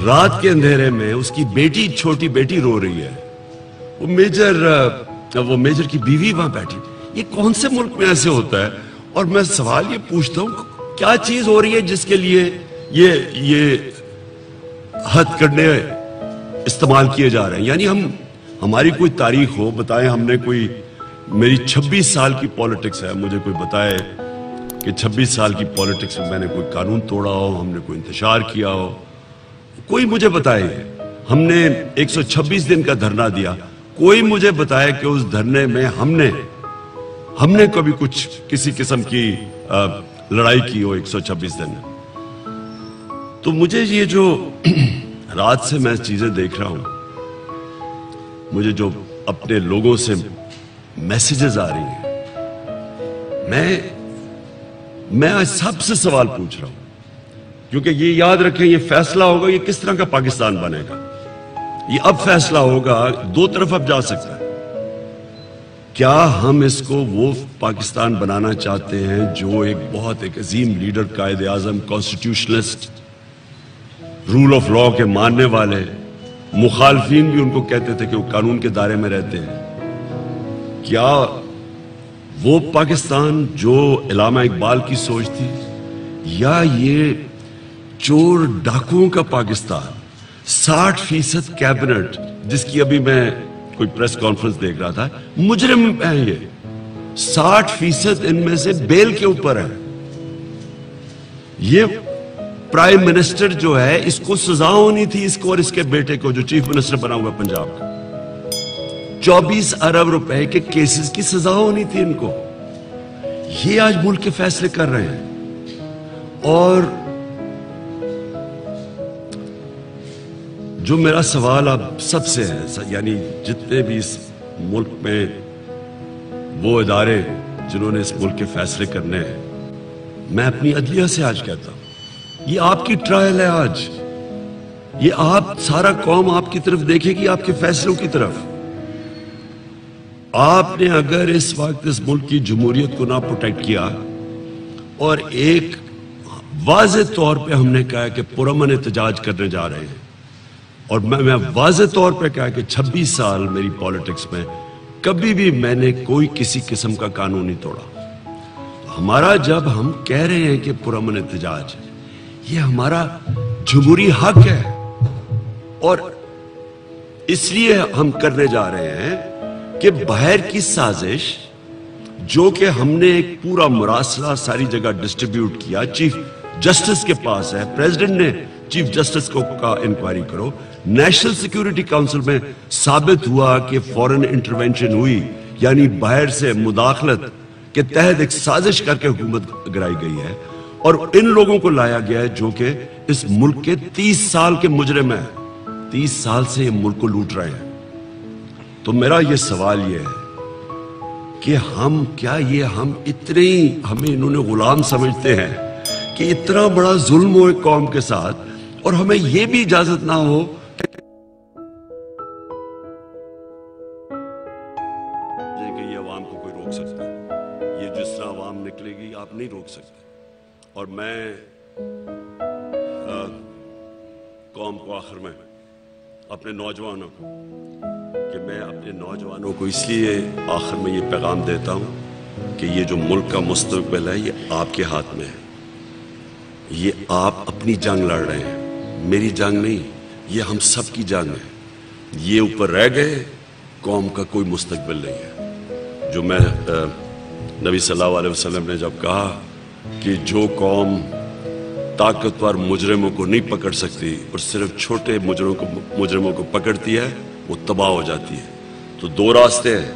رات کے اندھیرے میں اس کی بیٹی چھوٹی بیٹی رو رہی ہے, وہ میجر کی بیوی وہاں بیٹھی. یہ کون سے ملک میں ایسے ہوتا ہے؟ اور میں سوال یہ پوچھتا ہوں کیا چیز ہو رہی ہے جس کے لیے یہ حد کرنے استعمال کیے جا رہے ہیں؟ یعنی ہماری کوئی تاریخ ہو, بتائیں ہم نے کوئی, میری 26 سال کی پولیٹکس ہے, مجھے کوئی بتائے کہ 26 سال کی پولیٹکس میں نے کوئی قانون توڑا ہو, ہم نے کوئی انتشار کیا ہو, کوئی مجھے بتائے. ہم نے 126 دن کا دھرنا دیا, کوئی مجھے بتائے کہ اس دھرنے میں ہم نے کبھی کچھ کسی قسم کی لڑائی کی ہو 126 دن. تو مجھے یہ جو رات سے میں چیزیں دیکھ رہا ہوں, مجھے جو اپنے لوگوں سے میسیجز آ رہی ہیں, میں آج سب سے سوال پوچھ رہا ہوں, کیونکہ یہ یاد رکھیں یہ فیصلہ ہوگا یہ کس طرح کا پاکستان بنے گا. یہ اب فیصلہ ہوگا, دو طرف اب جا سکتا ہے. کیا ہم اس کو وہ پاکستان بنانا چاہتے ہیں جو ایک عظیم leader, Quaid Azam, کانسٹیٹیوشنلسٹ, role of law کے ماننے والے, مخالفین بھی ان کو کہتے تھے کہ وہ قانون کے دائرے میں رہتے ہیں. کیا وہ پاکستان جو علامہ اقبال کی سوچ تھی, یا یہ چور ڈاکوؤں کا پاکستان, 60% کیبنٹ جس کی ابھی میں کوئی پریس کانفرنس دیکھ رہا تھا, مجرم ہیں یہ, 60% ان میں سے بیل کے اوپر ہے. یہ پرائم منسٹر جو ہے اس کو سزا ہونی تھی, اس کو اور اس کے بیٹے کو جو چیف منسٹر بنا ہوا پنجاب کا, 24 ارب روپے کے کیسز کی سزا ہونی تھی ان کو. یہ آج ملک کے فیصلے کر رہے ہیں. اور جو میرا سوال اب سب سے ہے, یعنی جتنے بھی اس ملک میں وہ ادارے جنہوں نے اس ملک کے فیصلے کرنے ہیں, میں اپنی عدلیہ سے آج کہتا ہوں, یہ آپ کی ٹرائل ہے آج. یہ آپ سارا قوم آپ کی طرف دیکھے گی, آپ کے فیصلوں کی طرف. آپ نے اگر اس وقت اس ملک کی جمہوریت کو نہ پروٹیکٹ کیا, اور ایک واضح طور پہ ہم نے کہا کہ پرامن احتجاج کرنے جا رہے ہیں, اور میں واضح طور پہ کہا کہ 26 سال میری پولیٹکس میں کبھی بھی میں نے کوئی کسی قسم کا قانون نہیں توڑا. ہمارا جب ہم کہہ رہے ہیں کہ پرامن احتجاج, یہ ہمارا جمہوری حق ہے, اور اس لیے ہم کرنے جا رہے ہیں کہ باہر کی سازش جو کہ ہم نے ایک پورا مراسلہ ساری جگہ ڈسٹریبیوٹ کیا, چیف جسٹس کے پاس ہے, پریزیڈنٹ نے چیف جسٹس کو کہا انکوائری کرو, نیشنل سیکیورٹی کاؤنسل میں ثابت ہوا کہ فورن انٹرونشن ہوئی, یعنی باہر سے مداخلت کے تحت ایک سازش کر کے حکومت گرائی گئی ہے, اور ان لوگوں کو لایا گیا ہے جو کہ اس ملک کے 30 سال کے مجرم ہیں, 30 سال سے یہ ملک کو لوٹ رہے ہیں. تو میرا یہ سوال یہ ہے کہ ہم اتنے ہمیں انہوں نے غلام سمجھتے ہیں کہ اتنا بڑا ظلم ہو ایک قوم کے ساتھ, اور ہمیں یہ بھی اجازت نہ ہو کہ یہ عوام کو کوئی روک سکتا ہے. یہ جس طرح عوام نکلے گی آپ نہیں روک سکتے. اور میں قوم کو آخر میں اپنے نوجوانوں کو, کہ میں اپنے نوجوانوں کو اس لیے آخر میں یہ پیغام دیتا ہوں کہ یہ جو ملک کا مستقبل ہے یہ آپ کے ہاتھ میں ہے. یہ آپ اپنی جنگ لڑ رہے ہیں, میری جنگ نہیں, یہ ہم سب کی جنگ ہے. یہ اوپر رہ گئے, قوم کا کوئی مستقبل نہیں ہے. جو میں نبی صلی اللہ علیہ وسلم نے جب کہا کہ جو قوم طاقتور مجرموں کو نہیں پکڑ سکتی اور صرف چھوٹے مجرموں کو پکڑتی ہے وہ تباہ ہو جاتی ہے. تو دو راستے ہیں,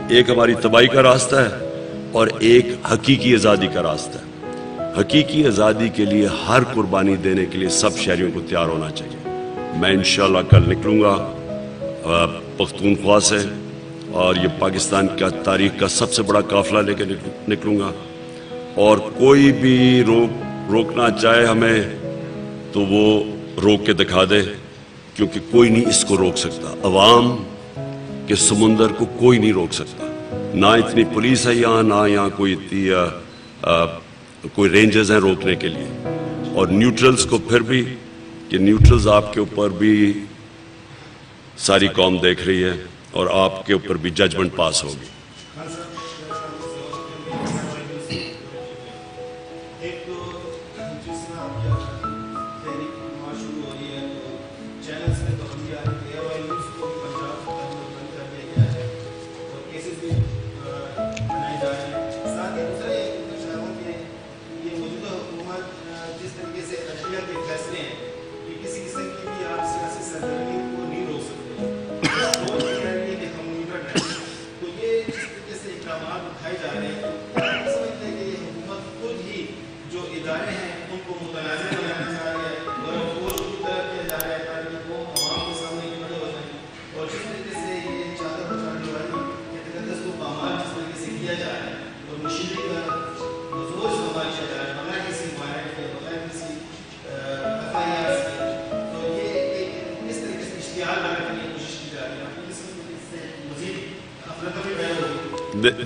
ایک ہماری تباہی کا راستہ ہے اور ایک حقیقی آزادی کا راستہ ہے. حقیقی آزادی کے لیے ہر قربانی دینے کے لیے سب شہریوں کو تیار ہونا چاہیے. میں انشاءاللہ کل نکلوں گا پختونخوا سے, اور یہ پاکستان کا تاریخ کا سب سے بڑا قافلہ لے کے نکلوں گا, اور کوئی بھی روکنا چاہے ہمیں تو وہ روک کے دکھا دے, کیونکہ کوئی نہیں اس کو روک سکتا. عوام کے سمندر کو کوئی نہیں روک سکتا, نہ اتنی پولیس ہے یہاں, نہ یہاں کوئی رینجرز ہیں روکنے کے لیے, اور نیوٹرلز کو پھر بھی کہ نیوٹرلز آپ کے اوپر بھی ساری قوم دیکھ رہی ہے اور آپ کے اوپر بھی ججمنٹ پاس ہوگی.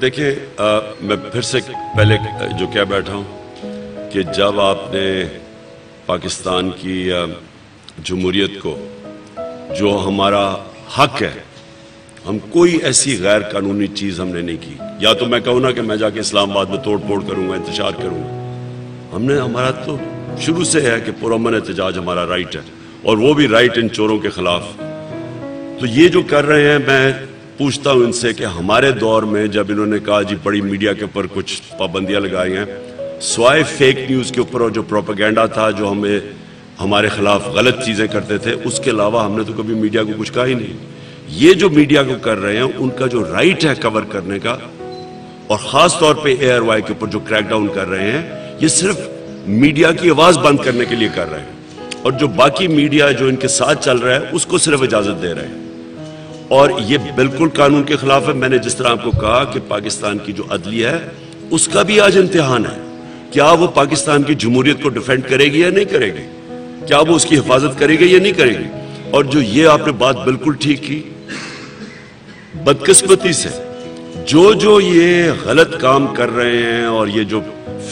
دیکھیں میں پھر سے پہلے جو کہہ بیٹھا ہوں کہ جب آپ نے پاکستان کی جمہوریت کو جو ہمارا حق ہے، ہم کوئی ایسی غیر قانونی چیز ہم نے نہیں کی. یا تو میں کہوں نا کہ میں جا کے اسلام آباد میں توڑ پھوڑ کروں گا، انتشار کروں گا. ہمارا تو شروع سے ہے کہ پرامن احتجاج ہمارا رائٹ ہے، اور وہ بھی رائٹ ان چوروں کے خلاف. تو یہ جو کر رہے ہیں، میں پوچھتا ہوں ان سے کہ ہمارے دور میں جب انہوں نے کہا جی بڑی میڈیا کے اوپر کچھ پابندیاں لگائی ہیں، سوائے فیک نیوز کے اوپر اور جو پروپیگنڈا تھا جو ہمیں ہمارے خلاف غلط چیزیں کرتے تھے، اس کے علاوہ ہم نے تو کبھی میڈیا کو کچھ کہا ہی نہیں. یہ جو میڈیا کو کر رہے ہیں، ان کا جو رائٹ ہے کور کرنے کا، اور خاص طور پہ ARY کے اوپر جو کریک ڈاؤن کر رہے ہیں، یہ صرف میڈیا کی آواز بند کرنے کے لیے کر رہے ہیں، اور جو باقی میڈیا جو ان کے ساتھ چل رہا ہے اس کو صرف اجازت دے رہے ہیں. اور یہ بالکل قانون کے خلاف ہے. میں نے جس طرح آپ کو کہا کہ پاکستان کی جو عدلیہ ہے اس کا بھی آج امتحان ہے. کیا وہ پاکستان کی جمہوریت کو ڈیفینڈ کرے گی یا نہیں کرے گی؟ کیا وہ اس کی حفاظت کرے گی یا نہیں کرے گی؟ اور جو یہ آپ نے بات بالکل ٹھیک کی، بدقسمتی سے جو یہ غلط کام کر رہے ہیں اور یہ جو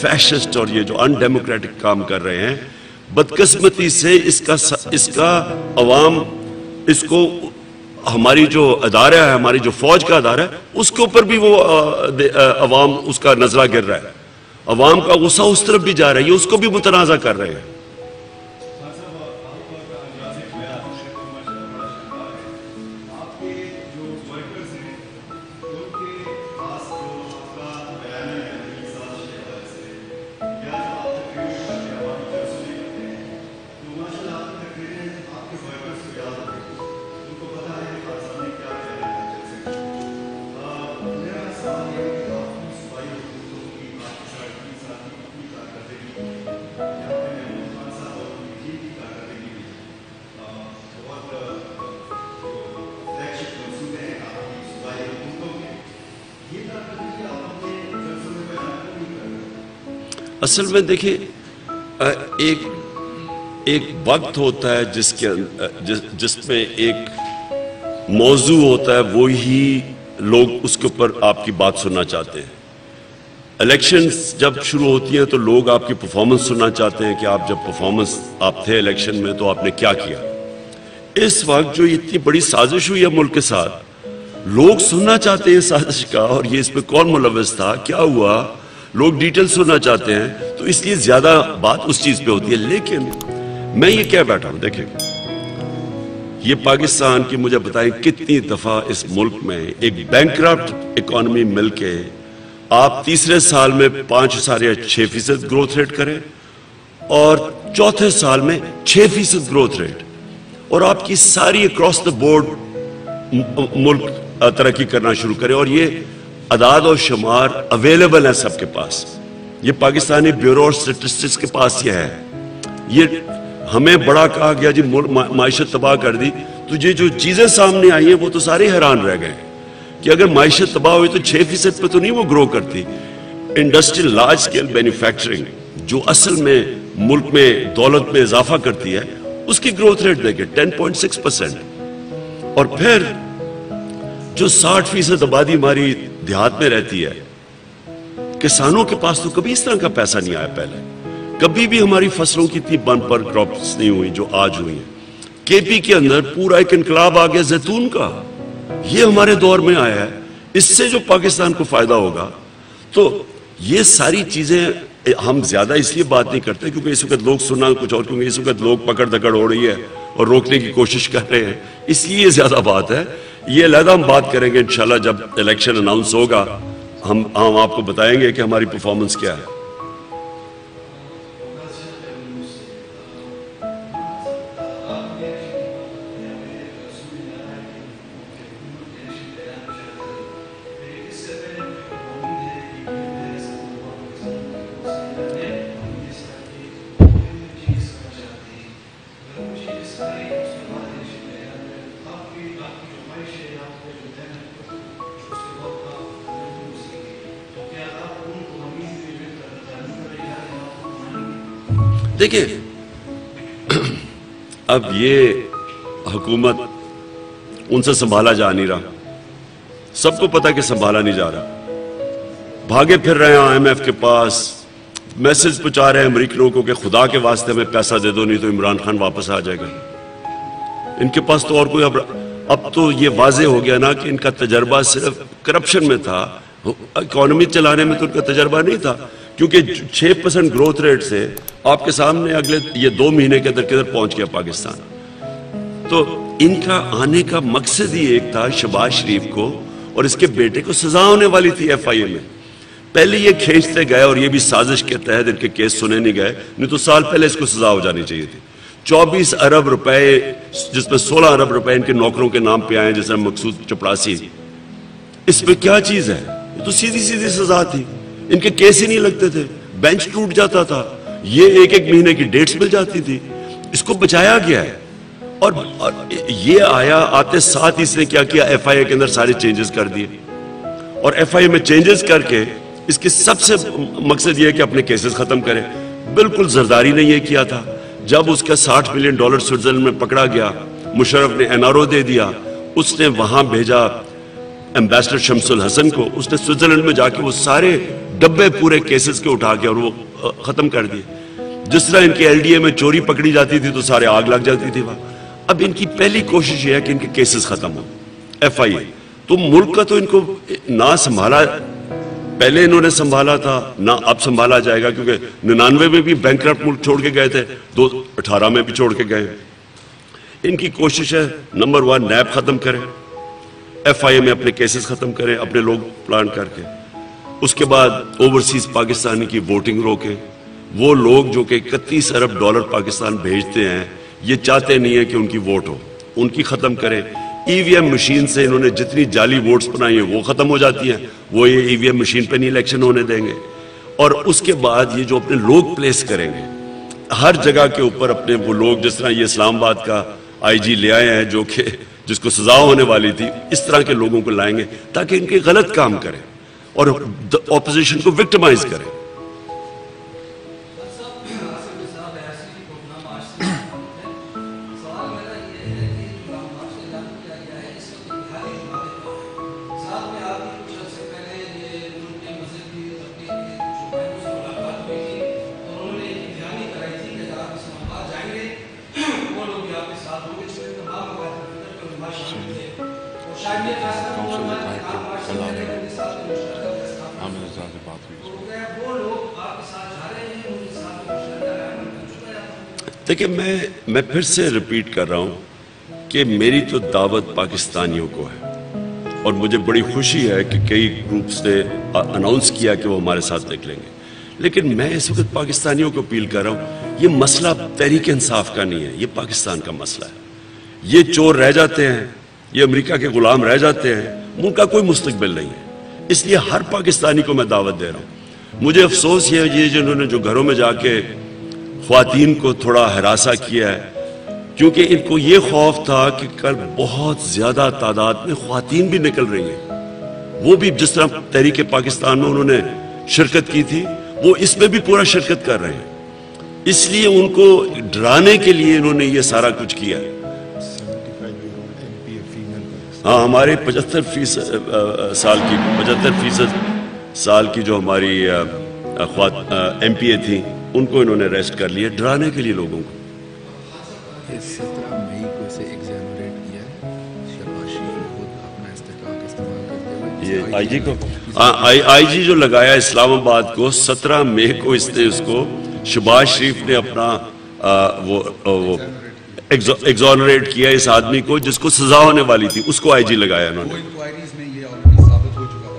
فیشسٹ اور یہ جو ان ڈیموکریٹک کام کر رہے ہیں، بدقسمتی سے اس کا عوام، اس کو ہماری جو ادارہ ہے، ہماری جو فوج کا ادارہ ہے، اس کے اوپر بھی وہ عوام اس کا نظرہ گر رہا ہے. عوام کا غصہ اس طرف بھی جا رہا ہے، یہ اس کو بھی متنازع کر رہے ہیں. اصل میں دیکھیں، ایک وقت ہوتا ہے جس میں ایک موضوع ہوتا ہے، وہی لوگ اس کے اوپر آپ کی بات سننا چاہتے ہیں. الیکشنز جب شروع ہوتی ہیں تو لوگ آپ کی پرفارمنس سننا چاہتے ہیں کہ آپ جب پرفارمنس آپ تھے الیکشن میں تو آپ نے کیا کیا. اس وقت جو اتنی بڑی سازش ہوئی ہے ملک کے ساتھ، لوگ سننا چاہتے ہیں سازش کا، اور یہ اس پہ کون ملوث تھا، کیا ہوا، لوگ ڈیٹیل سننا چاہتے ہیں. تو اس لیے زیادہ بات اس چیز پہ ہوتی ہے. لیکن میں یہ کہہ بیٹھا ہوں، دیکھیں یہ پاکستان کی، مجھے بتائیں کتنی دفعہ اس ملک میں ایک بینکرپٹ اکانومی مل کے آپ تیسرے سال میں 5.6% گروتھ ریٹ کریں اور چوتھے سال میں 6% گروتھ ریٹ، اور آپ کی ساری اکراس دا بورڈ ملک ترقی کرنا شروع کرے. اور یہ اعداد و شمار اویلیبل ہیں سب کے پاس. یہ پاکستانی بیورو اور سٹیٹسٹکس کے پاس یہ ہے. یہ ہمیں بڑا کہا گیا جی معیشت تباہ کر دی، تو یہ جو چیزیں سامنے آئی ہیں وہ تو سارے حیران رہ گئے کہ اگر معیشت تباہ ہوئی تو 6% پہ تو نہیں وہ گرو کرتی. انڈسٹریل لارج سکیل مینوفیکچرنگ جو اصل میں ملک میں دولت میں اضافہ کرتی ہے، اس کی گروتھ ریٹ دیکھیں 10.6%. اور پھر جو 60% آبادی ہماری دیہات میں رہتی ہے، کسانوں کے پاس تو کبھی اس طرح کا پیسہ نہیں آیا. پہلے کبھی بھی ہماری فصلوں کی اتنی بمپر کراپس نہیں ہوئی جو آج ہوئی ہیں. کے پی کے اندر پورا ایک انقلاب آ گیا زیتون کا, یہ ہمارے دور میں آیا ہے, اس سے جو پاکستان کو فائدہ ہوگا. تو یہ ساری چیزیں ہم زیادہ اس لیے بات نہیں کرتے کیونکہ اس وقت لوگ سننا کچھ اور, کیونکہ اس وقت لوگ پکڑ دکڑ ہو رہی ہے اور روکنے کی کوشش کر رہے ہیں, اس لیے زیادہ بات ہے. یہ علیحدہ ہم بات کریں گے انشاءاللہ جب الیکشن اناؤنس ہوگا, ہم آپ کو بتائیں گے کہ ہماری پرفارمنس کیا ہے. دیکھیں اب یہ حکومت ان سے سنبھالا جا نہیں رہا, سب کو پتا کہ سنبھالا نہیں جا رہا. بھاگے پھر رہے ہیں آئی ایم ایف کے پاس, میسج پہنچا رہے ہیں امریکنوں کو کہ خدا کے واسطے میں پیسہ دے دو نہیں تو عمران خان واپس آ جائے گا. ان کے پاس تو اور کوئی اب تو یہ واضح ہو گیا نا کہ ان کا تجربہ صرف کرپشن میں تھا, اکانومی چلانے میں تو ان کا تجربہ نہیں تھا. کیونکہ 6% گروتھ ریٹ سے آپ کے سامنے اگلے یہ 2 مہینے کے اندر کدھر پہنچ گیا پاکستان. تو ان کا آنے کا مقصد ہی ایک تھا, شہباز شریف کو اور اس کے بیٹے کو سزا ہونے والی تھی ایف آئی اے میں. پہلے یہ کھینچتے گئے اور یہ بھی سازش کے تحت ان کے کیس سنے نہیں گئے, نہیں تو سال پہلے اس کو سزا ہو جانی چاہیے تھی. 24 ارب روپے جس میں 16 ارب روپے ان کے نوکروں کے نام پہ آئے جیسے مقصود چپڑاسی, اس پہ کیا چیز ہے؟ یہ تو سیدھی سیدھی سزا تھی. ان کے کیس ہی نہیں لگتے تھے, بینچ ٹوٹ جاتا تھا, یہ ایک مہینے کی ڈیٹس مل جاتی تھی. اس کو بچایا گیا ہے. اور یہ آیا آتے ساتھ اس نے کیا کیا, ایف آئی اے کے اندر سارے چینجز کر دیے. اور ایف آئی اے میں چینجز کر کے اس کے سب سے مقصد یہ ہے کہ اپنے کیسز ختم کرے. بالکل زرداری نے یہ کیا تھا. جب اس کا $60 ملین سوئٹزرلینڈ میں پکڑا گیا, مشرف نے این آر او دے دیا, اس نے وہاں بھیجا ایمبیسڈر شمس الحسن کو, اس نے سوئٹزرلینڈ میں جا کے وہ سارے ڈبے پورے کیسز کے اٹھا کے اور وہ ختم کر دیے. جس طرح ان کے ایل ڈی اے میں چوری پکڑی جاتی تھی تو سارے آگ لگ جاتی تھی وہاں. اب ان کی پہلی کوشش یہ ہے کہ ان کے کیسز ختم ہو. ایف آئی اے تو ملک کا تو ان کو نہ سنبھالا, پہلے انہوں نے سنبھالا تھا نہ اب سنبھالا جائے گا, کیونکہ 99 میں بھی بینکرپٹ ملک چھوڑ کے گئے تھے, 2018 میں بھی چھوڑ کے گئے. ان کی کوشش ہے نمبر 1 نیب ختم کریں, ایف آئی اے میں اپنے کیسز ختم کریں اپنے لوگ پلان کر کے. اس کے بعد اوورسیز پاکستانی کی ووٹنگ روکیں. وہ لوگ جو کہ $31 ارب پاکستان بھیجتے ہیں, یہ چاہتے نہیں ہیں کہ ان کی ووٹ ہو, ان کی ختم کریں. ای وی ایم مشین سے انہوں نے جتنی جعلی ووٹس بنائی ہیں وہ ختم ہو جاتی ہیں, وہ یہ ای وی ایم مشین پہ نہیں الیکشن ہونے دیں گے. اور اس کے بعد یہ جو اپنے لوگ پلیس کریں گے ہر جگہ کے اوپر, اپنے وہ لوگ جس طرح یہ اسلام آباد کا آئی جی لے آئے ہیں جو کہ جس کو سزا ہونے والی تھی, اس طرح کے لوگوں کو لائیں گے تاکہ ان کے غلط کام کریں اور اپوزیشن کو وکٹمائز کریں. دیکھیں میں پھر سے ریپیٹ کر رہا ہوں کہ میری تو دعوت پاکستانیوں کو ہے, اور مجھے بڑی خوشی ہے کہ کئی گروپس نے اناؤنس کیا کہ وہ ہمارے ساتھ نکلیں گے. لیکن میں اس وقت پاکستانیوں کو اپیل کر رہا ہوں, یہ مسئلہ تحریک انصاف کا نہیں ہے, یہ پاکستان کا مسئلہ ہے. یہ چور رہ جاتے ہیں, یہ امریکہ کے غلام رہ جاتے ہیں, ان کا کوئی مستقبل نہیں ہے. اس لیے ہر پاکستانی کو میں دعوت دے رہا ہوں. مجھے افسوس یہ جنہوں نے جو گھروں میں جا کے خواتین کو تھوڑا ہراساں کیا ہے, کیونکہ ان کو یہ خوف تھا کہ کل بہت زیادہ تعداد میں خواتین بھی نکل رہی ہیں, وہ بھی جس طرح تحریک پاکستان میں انہوں نے شرکت کی تھی وہ اس میں بھی پورا شرکت کر رہے ہیں. اس لیے ان کو ڈرانے کے لیے انہوں نے یہ سارا کچھ کیا. ہاں, ہمارے 75% سال کی جو ہماری ایم پی اے تھی ان کو انہوں نے اریسٹ کر لیا ڈرانے کے لیے لوگوں کو. 17 مئی کو اسے ایگزانوریٹ کیا ہے شہباز شریف خود اپنا استحقاق استعمال کرتے ہوئے. یہ آئی جی کو آئی جی جو لگایا اسلام آباد کو 17 مئی کو اس نے اس کو شہباز شریف نے اپنا وہ ایگزانوریٹ کیا اس آدمی کو جس کو سزا ہونے والی تھی, اس کو آئی جی لگایا انہوں نے. انکوائریز میں یہ آلریڈی ثابت ہو چکا ہے.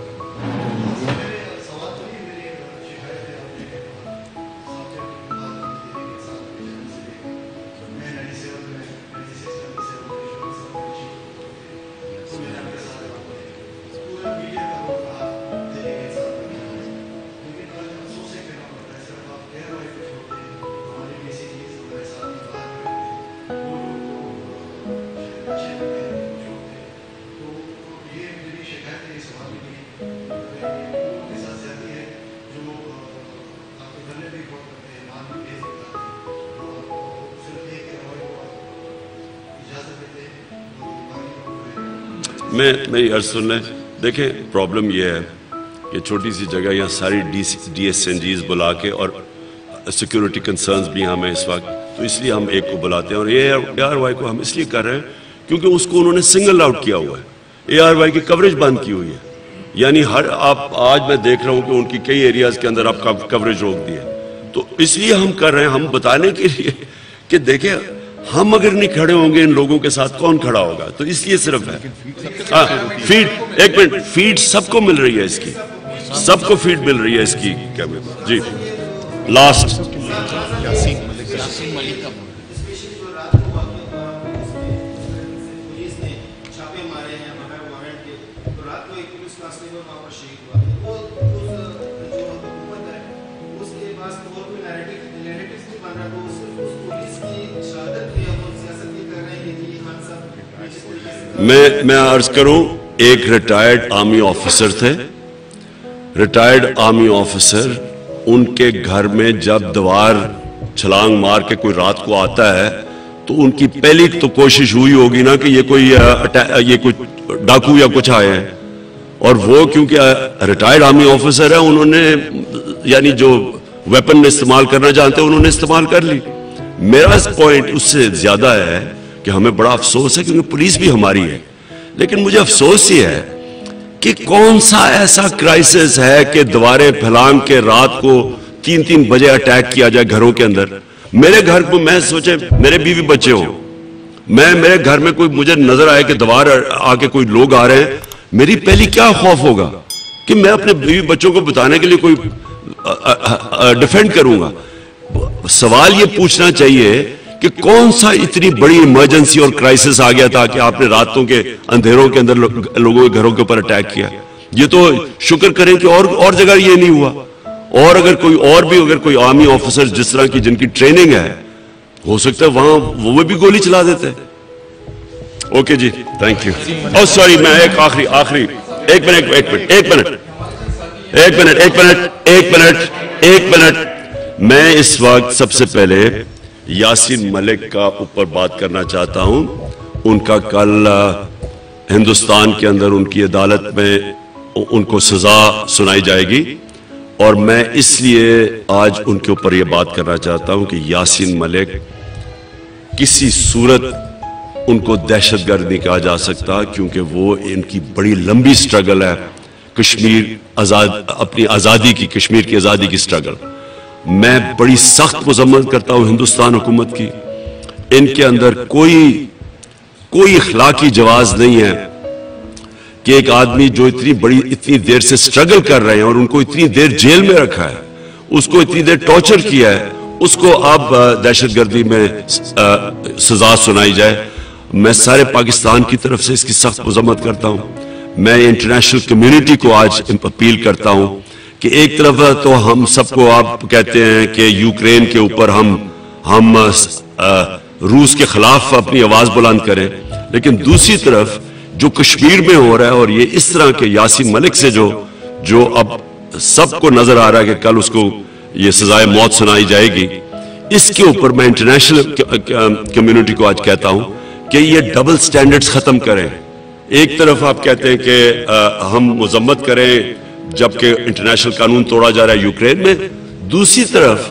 میں عرض سن لیں, دیکھیں پرابلم یہ ہے کہ چھوٹی سی جگہ یہاں ساری ڈی ایس این جیز بلا کے اور سیکیورٹی کنسرنز بھی ہمیں اس وقت, تو اس لیے ہم ایک کو بلاتے ہیں اور اے آر وائی کو ہم اس لیے کر رہے ہیں کیونکہ اس کو انہوں نے سنگل آؤٹ کیا ہوا ہے, اے آر وائی کی کوریج بند کی ہوئی ہے. یعنی آپ آج میں دیکھ رہا ہوں کہ ان کی کئی ایریاز کے اندر آپ کوریج روک دی ہے, تو اس لیے ہم کر رہے ہیں, ہم بتانے کے لیے کہ دیکھیں ہم اگر نہیں کھڑے ہوں گے ان لوگوں کے ساتھ کون کھڑا ہوگا, تو اس لیے صرف ہے. فیڈ ایک منٹ, فیڈ سب کو مل رہی ہے اس کی, سب کو فیڈ مل رہی ہے اس کی. جی لاسٹ میں عرض کروں, ایک ریٹائرڈ آرمی آفیسر تھے, ریٹائرڈ آرمی آفیسر, ان کے گھر میں جب دیوار چھلانگ مار کے کوئی رات کو آتا ہے تو ان کی پہلی تو کوشش ہوئی ہوگی نا کہ یہ کوئی ڈاکو یا کچھ آئے ہیں, اور وہ کیونکہ ریٹائرڈ آرمی آفیسر ہے انہوں نے یعنی جو ویپن استعمال کرنا چاہتے ہیں انہوں نے استعمال کر لی. میرا پوائنٹ اس سے زیادہ ہے کہ ہمیں بڑا افسوس ہے کیونکہ پولیس بھی ہماری ہے, لیکن مجھے افسوس یہ ہے کہ کون سا ایسا کرائسس ہے کہ دیواریں پھلانگ کے رات کو 3 بجے اٹیک کیا جائے گھروں کے اندر. میرے گھر کو میں سوچے میرے بیوی بچے ہوں, میرے گھر میں کوئی مجھے نظر آئے کہ دیوار آ کے کوئی لوگ آ رہے ہیں, میری پہلی کیا خوف ہوگا کہ میں اپنے بیوی بچوں کو بتانے کے لیے کوئی ڈیفینڈ کروں گا. سوال یہ پوچھنا چاہیے کہ کون سا اتنی بڑی ایمرجنسی اور کرائسس آ گیا تھا کہ آپ نے راتوں کے اندھیروں کے اندر لوگوں کے گھروں کے اوپر اٹیک کیا. یہ تو شکر کریں کہ اور جگہ یہ نہیں ہوا, اور اگر کوئی آرمی آفیسر جس طرح کی جن کی ٹریننگ ہے ہو سکتا ہے وہاں وہ بھی گولی چلا دیتے. اوکے جی تھینک یو. او سوری میں ایک آخری ایک منٹ میں اس وقت سب سے پہلے یاسین ملک کا اوپر بات کرنا چاہتا ہوں. ان کا کل ہندوستان کے اندر ان کی عدالت میں ان کو سزا سنائی جائے گی, اور میں اس لیے آج ان کے اوپر یہ بات کرنا چاہتا ہوں کہ یاسین ملک کسی صورت ان کو دہشت گرد نہیں کہا جا سکتا, کیونکہ وہ ان کی بڑی لمبی سٹرگل ہے کشمیر اپنی آزادی کی, کشمیر کی آزادی کی سٹرگل. میں بڑی سخت مذمت کرتا ہوں ہندوستان حکومت کی. ان کے اندر کوئی اخلاقی جواز نہیں ہے کہ ایک آدمی جو اتنی دیر سے سٹرگل کر رہے ہیں اور ان کو اتنی دیر جیل میں رکھا ہے, اس کو اتنی دیر ٹارچر کیا ہے, اس کو اب دہشت گردی میں سزا سنائی جائے. میں سارے پاکستان کی طرف سے اس کی سخت مذمت کرتا ہوں. میں انٹرنیشنل کمیونٹی کو آج اپیل کرتا ہوں کہ ایک طرف تو ہم سب کو آپ کہتے ہیں کہ یوکرین کے اوپر ہم روس کے خلاف اپنی آواز بلند کریں, لیکن دوسری طرف جو کشمیر میں ہو رہا ہے اور یہ اس طرح کے یاسین ملک سے جو اب سب کو نظر آ رہا ہے کہ کل اس کو یہ سزائے موت سنائی جائے گی, اس کے اوپر میں انٹرنیشنل کمیونٹی کو آج کہتا ہوں کہ یہ ڈبل سٹینڈرڈز ختم کریں. ایک طرف آپ کہتے ہیں کہ ہم مذمت کریں جبکہ انٹرنیشنل قانون توڑا جا رہا ہے یوکرین میں, دوسری طرف